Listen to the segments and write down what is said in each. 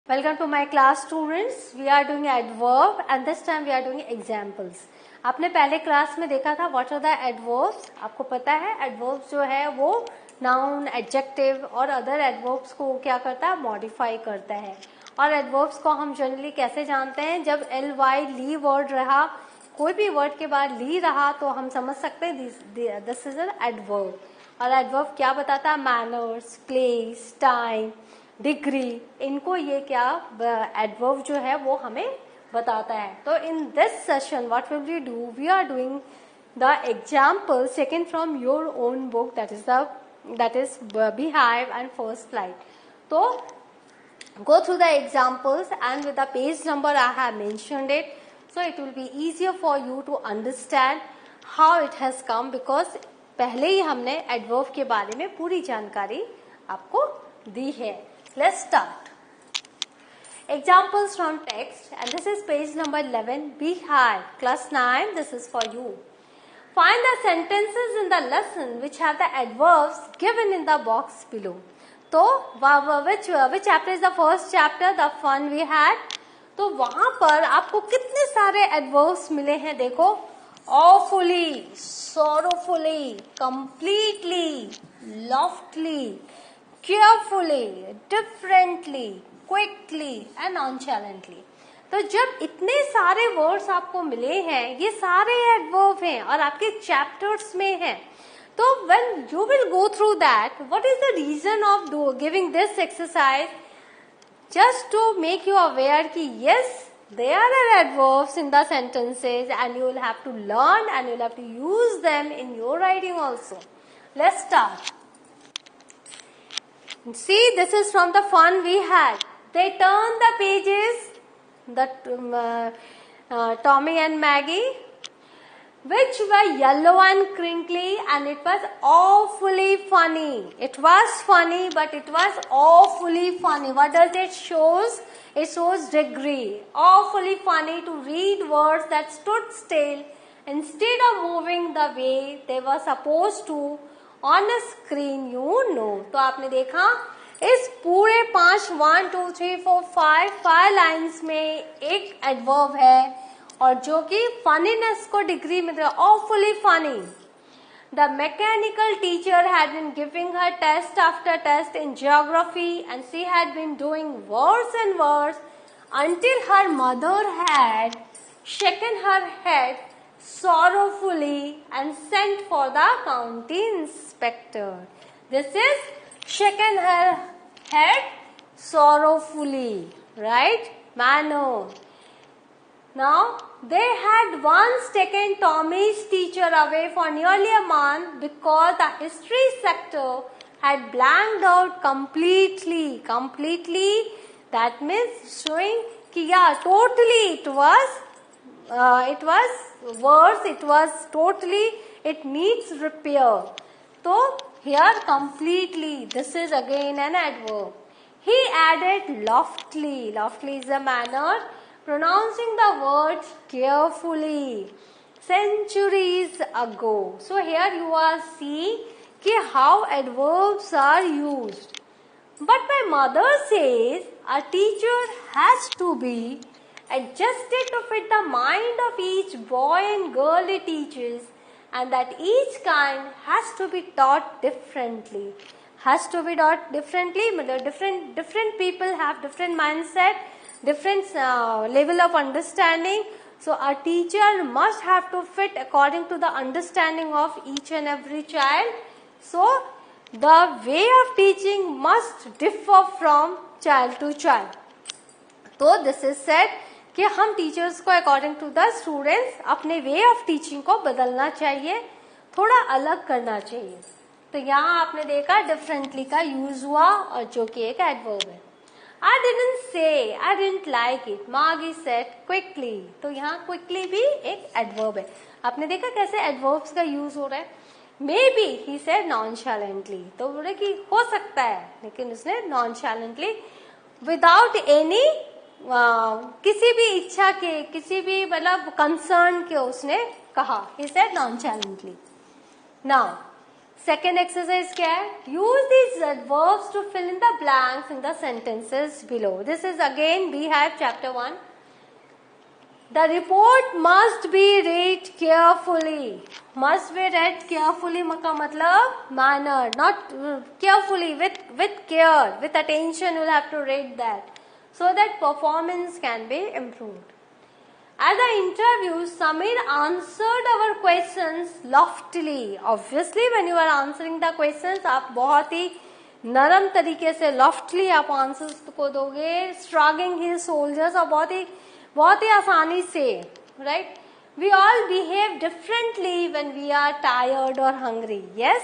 Welcome to my class students. We are doing adverb and this time we are doing examples. आपने पहले class में देखा था what are the adverbs. आपको पता है adverbs जो है वो noun, adjective और other adverbs को क्या करता है, modify करता है. और adverbs को हम generally कैसे जानते हैं, जब ly ली word रहा, कोई भी word के बाद ली रहा तो हम समझ सकते हैं this is an adverb. और adverb क्या बताता है, manners, place, time, डिग्री, इनको ये क्या एडवर्ब जो है वो हमें बताता है. तो in this session what will we do, we are doing the examples taken from your own book that is Beehive and First Flight. So go through the examples and with the page number I have mentioned it, so it will be easier for you to understand how it has come, because पहले ही हमने adverb के बारे में पूरी जानकारी आपको दी है. Let's start. Examples from text, and this is page number 11. Beehive, class 9. This is for you. Find the sentences in the lesson which have the adverbs given in the box below. तो which chapter is the first chapter? The fun we had. तो वहां पर आपको कितने सारे adverbs मिले हैं, देखो. Awfully, sorrowfully, completely, loftily, carefully, differently, quickly and nonchalantly. तो जब इतने सारे वर्ड्स आपको मिले हैं, ये सारे एडवर्ब हैं और आपके चैप्टर्स में हैं, तो when you will go through that, what is the reason of giving this exercise? Just to make you aware कि yes, there are adverbs in the sentences and you will have to learn and you will have to use them in your writing also. Let's start. See, this is from the fun we had. They turned the pages, Tommy and Maggie, which were yellow and crinkly, and it was awfully funny. It was funny, but it was awfully funny. What does it shows? It shows degree. Awfully funny to read words that stood still instead of moving the way they were supposed to on a screen, you know. तो आपने देखा इस पूरे 1, 2, 3, 4, 5 lines में एक adverb है और जो कि फनीनेस को डिग्री में दे, awfully funny. The mechanical teacher had been giving her test after test in geography and she had been doing worse and worse until her mother had shaken her head sorrowfully and sent for the county inspector. This is shaken her head sorrowfully, right? Manner. Now, they had once taken Tommy's teacher away for nearly a month because the history sector had blanked out completely. That means showing कि yeah, totally it was worse, it was totally, it needs repair. So here completely, this is again an adverb. He added loftily. Loftily is a manner, pronouncing the words carefully. Centuries ago. So here you are seeing how adverbs are used. But my mother says a teacher has to be adjusted to fit the mind of each boy and girl it teaches, and that each kind has to be taught differently. Has to be taught differently. Different people have different mindset, different level of understanding. So a teacher must have to fit according to the understanding of each and every child. So the way of teaching must differ from child to child. So this is said कि हम teachers को according to the students अपने way of teaching को बदलना चाहिए, थोड़ा अलग करना चाहिए. तो यहाँ आपने देखा डिफरेंटली का यूज हुआ और जो कि एक एडवर्ब है. I didn't say, I didn't like it. Maggie said quickly. तो यहाँ quickly भी एक एडवर्ब है. आपने देखा कैसे एडवर्ब्स का यूज हो रहा है. Maybe he said nonchalantly. तो बोले कि हो सकता है, लेकिन उसने nonchalantly without any किसी भी इच्छा के, किसी भी मतलब कंसर्न के उसने कहा. He said nonchalantly. Now, second exercise क्या है? Use these adverbs to fill in the blanks in the sentences below. This is again Beehive chapter 1. The report must be read carefully. Must be read carefully का मतलब manner, not carefully, with care, with attention. You'll have to read that so that performance can be improved. At the interview, Samir answered our questions loftily. Obviously, when you are answering the questions, आप बहुत ही नरम तरीके से loftily आप answers को दोगे, shrugging his shoulders और बहुत ही आसानी से, right? We all behave differently when we are tired or hungry. Yes,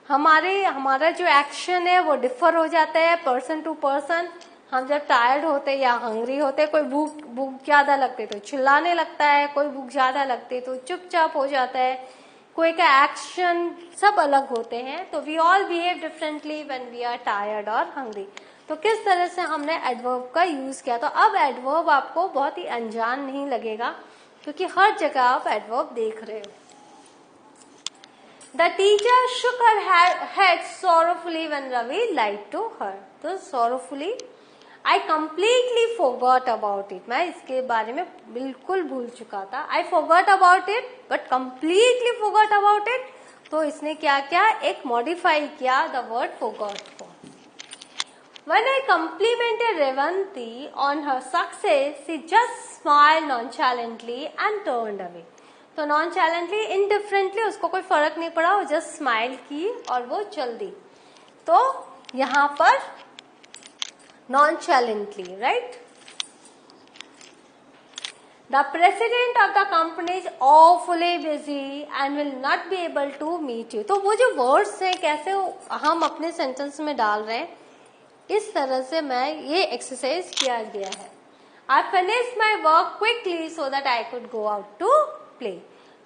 हमारा जो action है वो differ हो जाता है person to person. हम जब टायर्ड होते या हंग्री होते, कोई भूख ज्यादा लगती तो चिल्लाने लगता है, कोई भूख ज्यादा लगती तो चुपचाप हो जाता है, कोई का एक्शन सब अलग होते हैं. तो we all behave differently when we are tired और हंग्री. तो किस तरह से हमने एडवर्ब का यूज किया. तो अब एडवर्ब आपको बहुत ही अनजान नहीं लगेगा क्योंकि हर जगह आप एडवर्ब देख रहे हो. The teacher shook her head sorrowfully when Ravi lied to her. तो sorrowfully I completely forgot about it. मैं इसके बारे में बिल्कुल भूल चुका था. I forgot about it, but completely forgot about it. तो इसने क्या किया? एक modify किया the word forgot को. When I complimented Revanti on her success, she just smiled nonchalantly and turned away. तो nonchalantly, indifferently उसको कोई फर्क नहीं पड़ा, वो just smile की और वो चल दी. तो यहाँ पर nonchalantly, right? The president of the company is awfully busy and will not be able to meet you. तो वो जो words हैं कैसे हम अपने sentence में डाल रहे हैं, इस तरह से मैं ये exercise किया गया है. I finished my work quickly so that I could go out to play.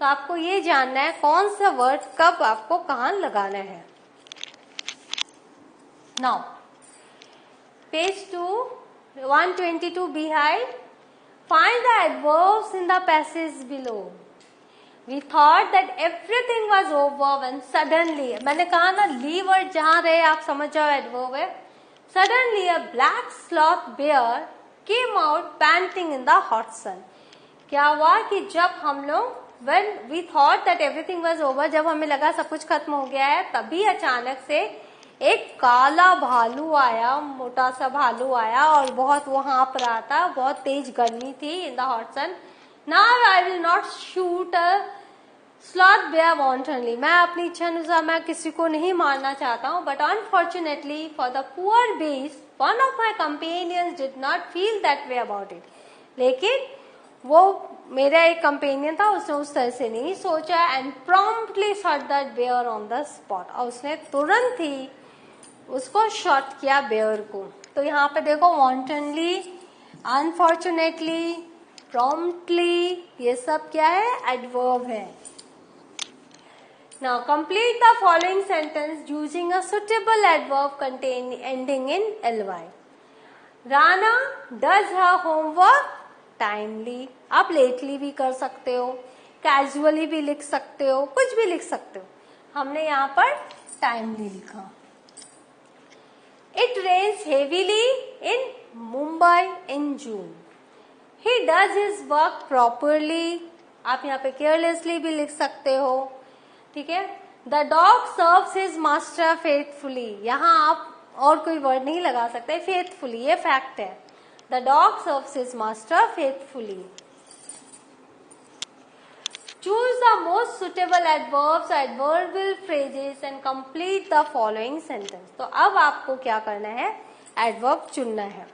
तो आपको ये जानना है कौन सा word कब आपको कहाँ लगाना है. Now page 2, 122 Beehive. Find the adverbs in the passage below. We thought that everything was over when suddenly, मैंने कहा ना ली वर्ड जहाँ रहे आप समझ जाओ एडवर्ब है. Suddenly a black sloth bear came out panting in the hot sun. क्या हुआ कि जब हम लोग when we thought that everything was over, जब हमें लगा सब कुछ खत्म हो गया है, तभी अचानक से एक काला भालू आया, मोटा सा भालू आया और बहुत वो हाँप रहा था. बहुत तेज गर्मी थी in the hot sun. Now I will not shoot a sloth bear wantonly. मैं अपनी इच्छा अनुसार मैं किसी को नहीं मारना चाहता हूँ. But unfortunately for the poor beast one of my companions did not feel that way about it. लेकिन वो मेरा एक कंपेनियन था, उसने उस तरह से नहीं सोचा. And promptly shot that bear on the spot. और उसने तुरंत ही उसको शॉट किया बेयर को. तो यहाँ पे देखो वॉन्टनली, अनफॉर्चुनेटली, प्रॉम्प्टली, ये सब क्या है? एडवर्ब है. Now complete the following sentence using a suitable adverb contain ending in ly. Rana does her homework timely. आप लेटली भी कर सकते हो, कैजुअली भी लिख सकते हो, कुछ भी लिख सकते हो. हमने यहाँ पर टाइमली लिखा. It rains heavily in Mumbai in June. He does his work properly. आप यहाँ पे carelessly भी लिख सकते हो. ठीक है. The dog serves his master faithfully. यहाँ आप और कोई वर्ड नहीं लगा सकते. faithfully ये फैक्ट है. The dog serves his master faithfully. Choose the most suitable adverbs or adverbial phrases and complete the following sentence. तो अब आपको क्या करना है? Adverb चुनना है.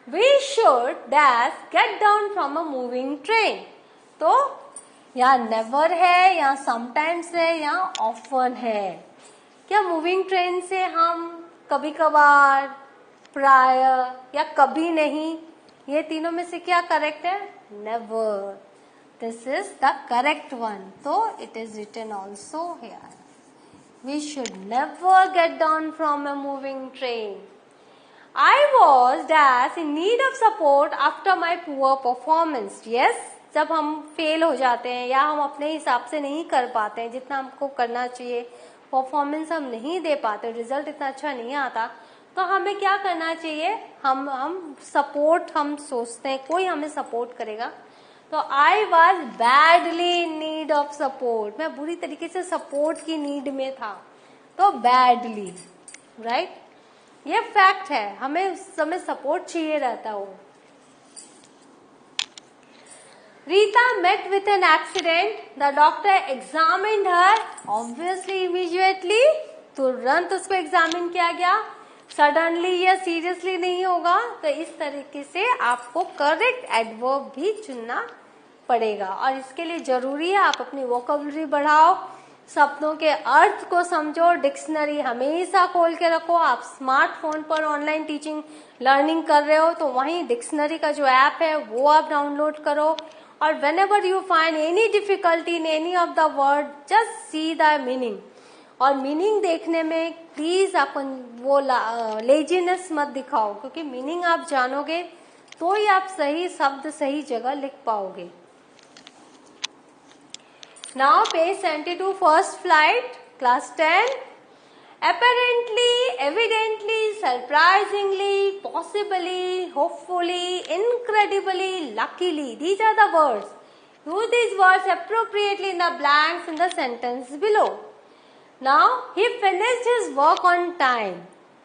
We should dash get down from a moving train. तो यहाँ never है, यहाँ sometimes है, यहाँ often है. क्या moving train से हम कभी कभार, प्राय या कभी नहीं, ये तीनों में से क्या करेक्ट है? Never. This is the correct one. So it is written also here. We should never get down from a moving train. I was dash in need of support after my poor performance. Yes, जब हम fail हो जाते हैं या हम अपने हिसाब से नहीं कर पाते हैं जितना हमको करना चाहिए परफॉर्मेंस हम नहीं दे पाते, रिजल्ट इतना अच्छा नहीं आता, तो हमें क्या करना चाहिए, हम सपोर्ट, हम सोचते हैं कोई हमें सपोर्ट करेगा। तो I was badly in need of support, मैं बुरी तरीके से सपोर्ट की नीड में था, तो बैडली, राइट, ये फैक्ट है, हमें उस समय सपोर्ट चाहिए रहता हो। Rita met with an accident. The doctor examined her. Obviously, immediately, तुरंत उसको एग्जामिन किया गया। सडनली या सीरियसली नहीं होगा, तो इस तरीके से आपको करेक्ट एडवर्ब भी चुनना पड़ेगा। और इसके लिए जरूरी है आप अपनी वोकैबुलरी बढ़ाओ, शब्दों के अर्थ को समझो, डिक्शनरी हमेशा खोल के रखो। आप स्मार्टफोन पर ऑनलाइन टीचिंग लर्निंग कर रहे हो तो वहीं डिक्शनरी का जो ऐप है वो आप डाउनलोड करो। और whenever you find any difficulty in any of the word, just see the meaning. और मीनिंग देखने में प्लीज आप वो लेजीनेस मत दिखाओ, क्योंकि मीनिंग आप जानोगे तो ही आप सही शब्द सही जगह लिख पाओगे। Now page 72, first flight, class 10. Apparently, evidently, surprisingly, possibly, hopefully, incredibly, luckily. These are the words. Use these words appropriately in the blanks in the sentence below. Now, he finished his work on time.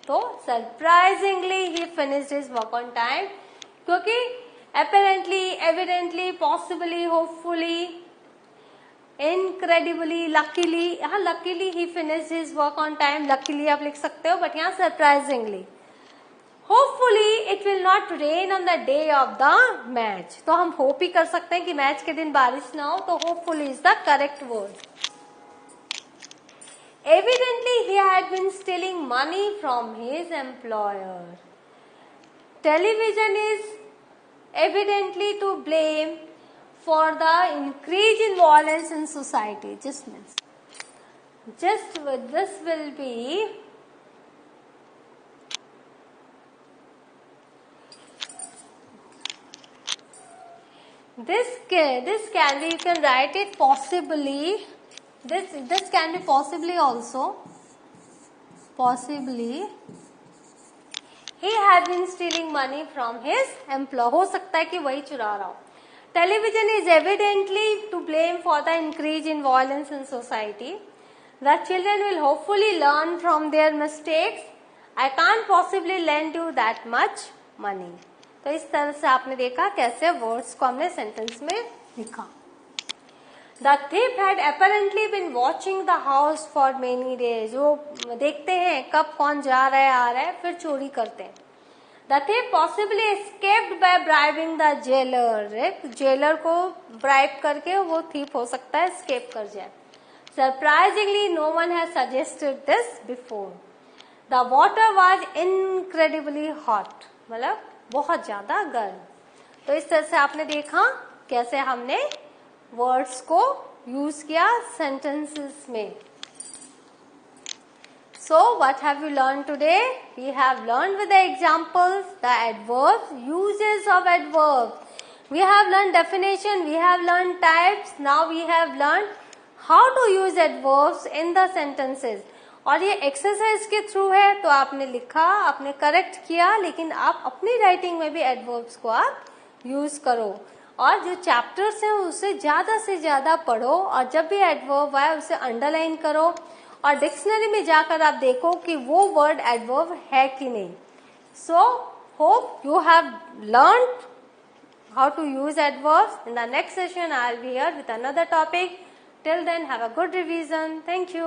So, surprisingly, he finished his work on time. क्योंकि apparently, evidently, possibly, hopefully, incredibly, luckily, यहाँ luckily he finished his work on time, luckily आप लिख सकते हो, but यहाँ surprisingly. Hopefully it will not rain on the day of the match. तो हम hope ही कर सकते हैं कि मैच के दिन बारिश ना हो, तो hopefully is the correct word. Evidently he had been stealing money from his employer. Television is evidently to blame for the increase in violence in society. This will be this can be, you can write it possibly, this can be possibly also, possibly he had been stealing money from his employer. हो सकता है कि वही चुरा रहा हो। Television is evidently to blame for the increase in violence in society. The children will hopefully learn from their mistakes. I can't possibly lend you that much money. तो इस तरह से आपने देखा कैसे वर्ड्स को हमने सेंटेंस में लिखा। The thief had apparently been watching the house for many days. वो देखते हैं कब कौन जा रहा है आ रहा है, फिर चोरी करते हैं। The thief possibly escaped by bribing the jailer. Jailer को ब्राइब करके वो thief हो सकता है escape कर जाए। Surprisingly, no one has suggested this before. The water was incredibly hot. मतलब बहुत ज्यादा गर्म। तो इस तरह से आपने देखा कैसे हमने वर्ड्स को यूज किया सेंटेंसेस में। So, what have we learned today? We have learned with the examples, the adverbs, uses of adverbs. We have learned definition, we have learned types, now we have learned how to use adverbs in the sentences. और ये exercise के through है, तो आपने लिखा, आपने correct किया, लेकिन आप अपनी राइटिंग में भी एडवर्ब्स को आप यूज करो। और जो चैप्टर्स हैं उसे ज्यादा से ज्यादा पढ़ो, और जब भी एडवर्ब आए उसे अंडरलाइन करो, और डिक्शनरी में जाकर आप देखो कि वो वर्ड एडवर्ब है कि नहीं। So hope you have learned how to use adverbs. In the next session I will be here with another topic. Till then have a good revision. Thank you.